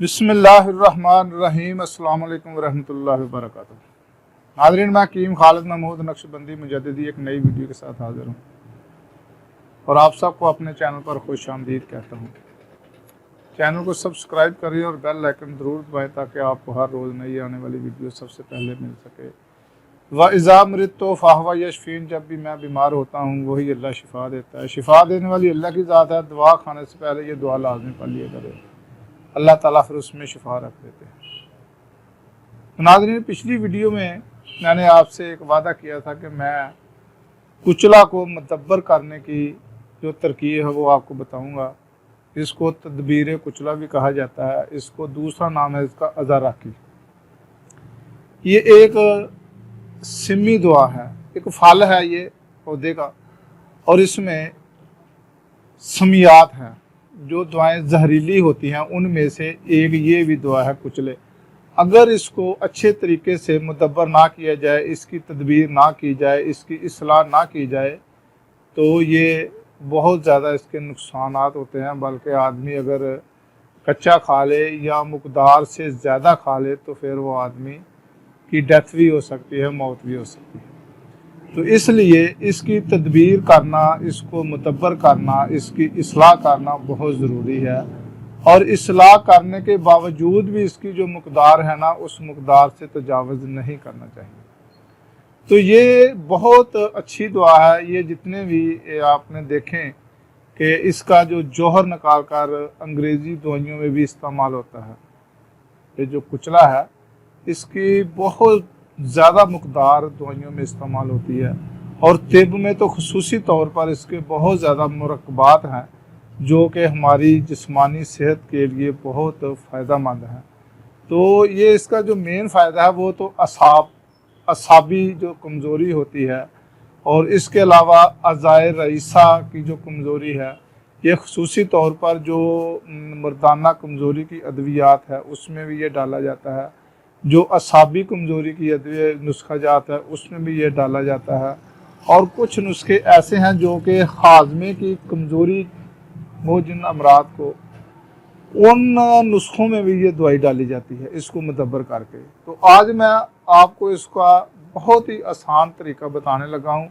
बिस्मिल्लाहिर्रहमानिर्रहीम। अस्सलाम वालेकुम वरहमतुल्लाहि वबरकातुहू। नाज़रीन, मैं हकीम खालिद महमूद नक्शबंदी मुजद्दिदी एक नई वीडियो के साथ हाज़िर हूँ और आप सबको अपने चैनल पर खुश आमदीद कहता हूँ। चैनल को सब्सक्राइब करिए और बेल आइकन ज़रूर दबाएँ ताकि आपको हर रोज़ नई आने वाली वीडियो सबसे पहले मिल सके। व इज़ा मरिदतु फ़हुव यशफ़ीन, जब भी मैं बीमार होता हूँ वही अल्लाह शिफा देता है। शिफा देने वाली अल्लाह की ज़ात है। दुआ खाने से पहले ये दुआ लाज़मी पढ़ लिया करें, अल्लाह ताला फिर उसमें शिफा रख देते हैं। तो नाज़रीन, पिछली वीडियो में मैंने आपसे एक वादा किया था कि मैं कुचला को मुदब्बर करने की जो तरकीब है वो आपको बताऊंगा। इसको तदबीर कुचला भी कहा जाता है। इसको दूसरा नाम है इसका अज़ाराकी। ये एक सिमी दुआ है, एक फल है ये पौधे का, और इसमें समियात हैं। जो दुआएं जहरीली होती हैं उनमें से एक ये भी दुआ है कुचले। अगर इसको अच्छे तरीके से मुदब्बर ना किया जाए, इसकी तदबीर ना की जाए, इसकी इस्लाह ना की जाए, तो ये बहुत ज़्यादा इसके नुकसानात होते हैं। बल्कि आदमी अगर कच्चा खा ले या मुकदार से ज़्यादा खा ले तो फिर वो आदमी की डेथ भी हो सकती है, मौत भी हो सकती है। तो इसलिए इसकी तदबीर करना, इसको मुदब्बर करना, इसकी इस्लाह करना बहुत ज़रूरी है। और इस्लाह करने के बावजूद भी इसकी जो मकदार है ना, उस मकदार से तजावज़ नहीं करना चाहिए। तो ये बहुत अच्छी दुआ है। ये जितने भी आपने देखें कि इसका जो जौहर निकाल कर अंग्रेज़ी दवाइयों में भी इस्तेमाल होता है। ये जो कुचला है इसकी बहुत ज़्यादा मकदार दवाइयों में इस्तेमाल होती है, और तिब में तो खुसूसी तौर पर इसके बहुत ज़्यादा मुरक्कबात हैं जो कि हमारी जिस्मानी सेहत के लिए बहुत फ़ायदेमंद हैं। तो ये इसका जो मेन फ़ायदा है वो तो असाबी जो कमज़ोरी होती है, और इसके अलावा अज़ाए रईसा की जो कमज़ोरी है, ये खुसूसी तौर पर जो मर्दाना कमज़ोरी की अद्वियात है उसमें भी ये डाला जाता है। जो असाबी कमज़ोरी की नुस्खा जात है उसमें भी ये डाला जाता है। और कुछ नुस्खे ऐसे हैं जो कि हाजमे की कमज़ोरी हो जिन अमराद को, उन नुस्खों में भी ये दवाई डाली जाती है इसको मुदब्बर करके। तो आज मैं आपको इसका बहुत ही आसान तरीका बताने लगा हूँ।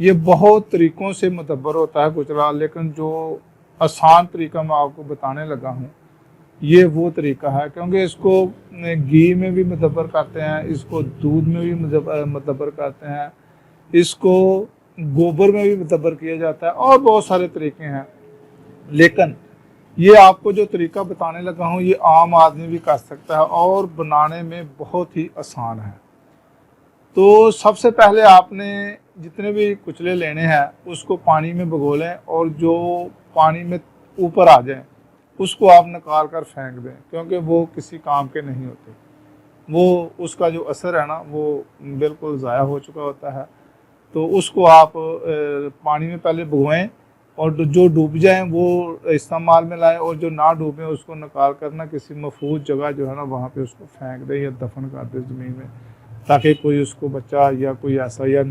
ये बहुत तरीक़ों से मुदब्बर होता है कुचला, लेकिन जो आसान तरीका मैं आपको बताने लगा हूँ ये वो तरीका है। क्योंकि इसको घी में भी मुदब्बर करते हैं, इसको दूध में भी मुदब्बर करते हैं, इसको गोबर में भी मुदब्बर किया जाता है, और बहुत सारे तरीके हैं। लेकिन ये आपको जो तरीका बताने लगा हूँ ये आम आदमी भी कर सकता है और बनाने में बहुत ही आसान है। तो सबसे पहले आपने जितने भी कुचले लेने हैं उसको पानी में भिगो लें, और जो पानी में ऊपर आ जाए उसको आप निकाल कर फेंक दें, क्योंकि वो किसी काम के नहीं होते। वो उसका जो असर है ना वो बिल्कुल ज़ाया हो चुका होता है। तो उसको आप पानी में पहले भिगोएं, और जो डूब जाएं वो इस्तेमाल में लाएं, और जो ना डूबें उसको निकाल कर ना किसी महफूज जगह जो है ना वहाँ पे उसको फेंक दें या दफन कर दें ज़मीन में, ताकि कोई उसको बच्चा या कोई ऐसा या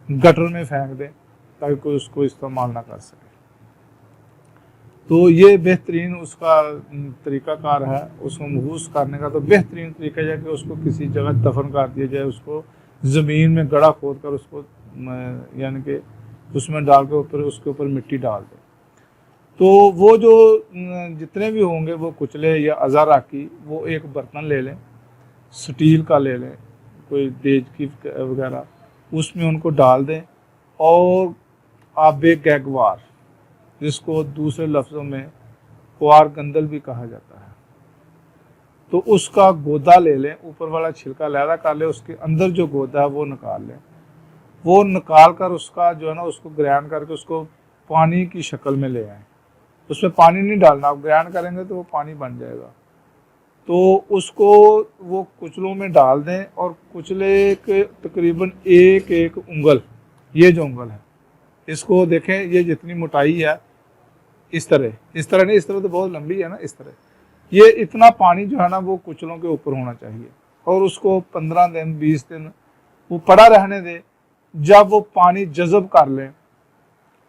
गटर में फेंक दें ताकि कोई उसको इस्तेमाल ना कर सके। तो ये बेहतरीन उसका तरीक़ाकार है। उसको महफूज करने का तो बेहतरीन तरीका है कि उसको किसी जगह दफन कर दिया जाए, उसको ज़मीन में गड़ा खोद कर उसको यानी कि उसमें डाल के ऊपर उसके ऊपर मिट्टी डाल दें। तो वो जो जितने भी होंगे वो कुचले या अज़ाराकी, वो एक बर्तन ले लें, स्टील का ले लें, कोई देज की वगैरह, उसमें उनको डाल दें, और आबे गैगवार, जिसको दूसरे लफ्ज़ों में क्वार गंदल भी कहा जाता है, तो उसका गोदा ले लें, ऊपर वाला छिलका लहरा कर लें, उसके अंदर जो गोदा है वो निकाल लें। वो निकाल कर उसका जो है ना उसको ग्राइंड करके उसको पानी की शक्ल में ले आएँ। उसमें पानी नहीं डालना, आप ग्राइंड करेंगे तो वो पानी बन जाएगा। तो उसको वो कुचलों में डाल दें, और कुचले के तकरीबन एक उंगल, ये जो उंगल है इसको देखें, ये जितनी मोटाई है इस तरह नहीं, इस तरह तो बहुत लंबी है ना, इस तरह ये इतना पानी जो है ना वो कुचलों के ऊपर होना चाहिए। और उसको 15 दिन 20 दिन वो पड़ा रहने दे। जब वो पानी जज़ब कर लें,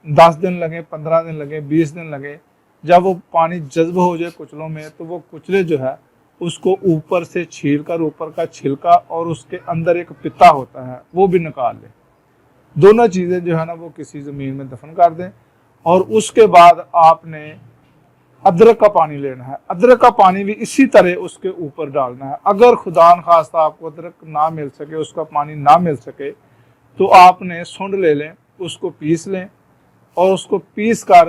10 दिन लगे, 15 दिन लगे, 20 दिन लगे, जब वो पानी जज्ब हो जाए कुचलों में, तो वो कुचले जो है اس کو اوپر سے چھیل کر اوپر کا چھلکا اور اس کے اندر ایک پتا ہوتا ہے وہ بھی نکال لیں. دونوں چیزیں جو ہے نا وہ کسی زمین میں دفن کر دیں. اور اس کے بعد آپ نے ادرک کا پانی لینا ہے. ادرک کا پانی بھی اسی طرح اس کے اوپر ڈالنا ہے. اگر خدا نخواستہ آپ کو ادرک نہ مل سکے، اس کا پانی نہ مل سکے، تو آپ نے سونڈ لے لیں، اس کو پیس لیں اور اس کو پیس کر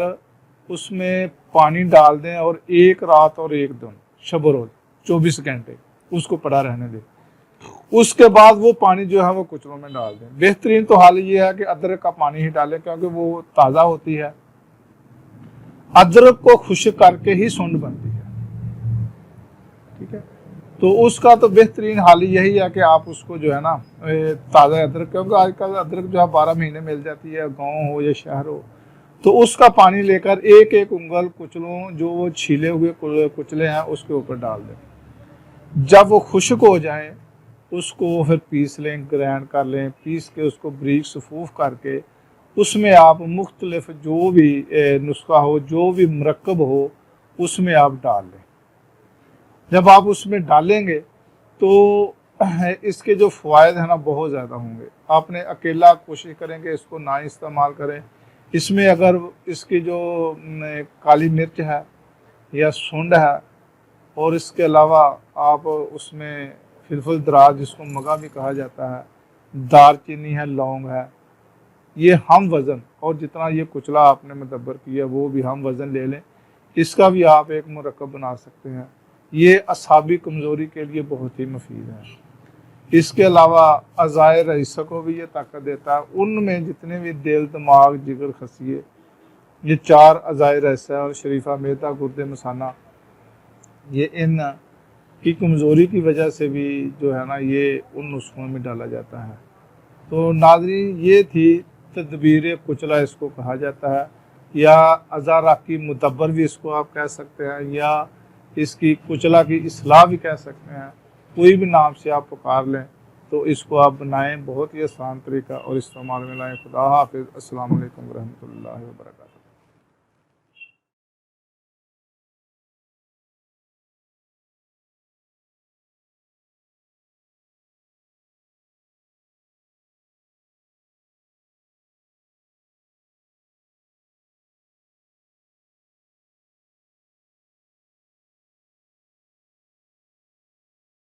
اس میں پانی ڈال دیں اور ایک رات اور ایک دن شب و روز 24 گھنٹے اس کو پڑا رہنے دیں. اس کے بعد وہ پانی جو ہے وہ کچلوں میں ڈال دیں. بہترین تو حال یہ ہے کہ ادرک کا پانی ہی ڈالیں کیونکہ وہ تازہ ہوتی ہے. ادرک کو خشک کر کے ہی سونڈ بنتی ہے. ٹھیک ہے، تو اس کا تو بہترین حال یہی ہے کہ آپ اس کو جو ہے نا تازہ ادرک، کیونکہ آج کل ادرک جو ہے 12 مہینے مل جاتی ہے، گاؤں ہو یا شہر ہو، تو اس کا پانی لے کر ایک ایک انگل کچلوں جو وہ چھیلے ہوئے کچلے ہیں اس کے اوپر ڈال دیں. جب وہ خشک ہو جائیں اس کو پھر پیس لیں، گرائنڈ کر لیں. پیس کے اس کو بریک صفوف کر کے اس میں آپ مختلف جو بھی نسخہ ہو، جو بھی مرکب ہو، اس میں آپ ڈال لیں. جب آپ اس میں ڈالیں گے تو اس کے جو فوائد ہیں نا بہت زیادہ ہوں گے. آپ نے اکیلا کوشش کریں کہ اس کو نہ استعمال کریں. اس میں اگر اس کی جو کالی مرچ ہے یا سونڈ ہے، اور اس کے علاوہ آپ اس میں فلفل دراز جس کو مگا بھی کہا جاتا ہے، دار چینی ہے، لونگ ہے، یہ ہم وزن، اور جتنا یہ کچلا آپ نے مدبر کیا وہ بھی ہم وزن لے لیں. اس کا بھی آپ ایک مرکب بنا سکتے ہیں. یہ اعصابی کمزوری کے لیے بہت ہی مفید ہے. اس کے علاوہ اعضائے رئیسہ کو بھی یہ طاقت دیتا ہے. ان میں جتنے بھی دل، دماغ، جگر، خصیے، یہ 4 اعضائے رئیسہ اور شریفہ معدہ، گردے مثانہ، یہ ان کی کمزوری کی وجہ سے بھی جو ہے نا یہ ان نسخوں میں ڈالا جاتا ہے. تو ناظرین، یہ تھی تدبیر کچلا اس کو کہا جاتا ہے، یا اعضاء کی مدبر بھی اس کو آپ کہہ سکتے ہیں، یا اس کی کچلا کی اصلاح بھی کہہ سکتے ہیں. کوئی بھی نام سے آپ پکار لیں تو اس کو آپ بنائیں. بہت ہی آسان طریقہ اور استعمال میں لائیں. خدا حافظ. السلام علیکم ورحمۃ اللہ وبرکاتہ.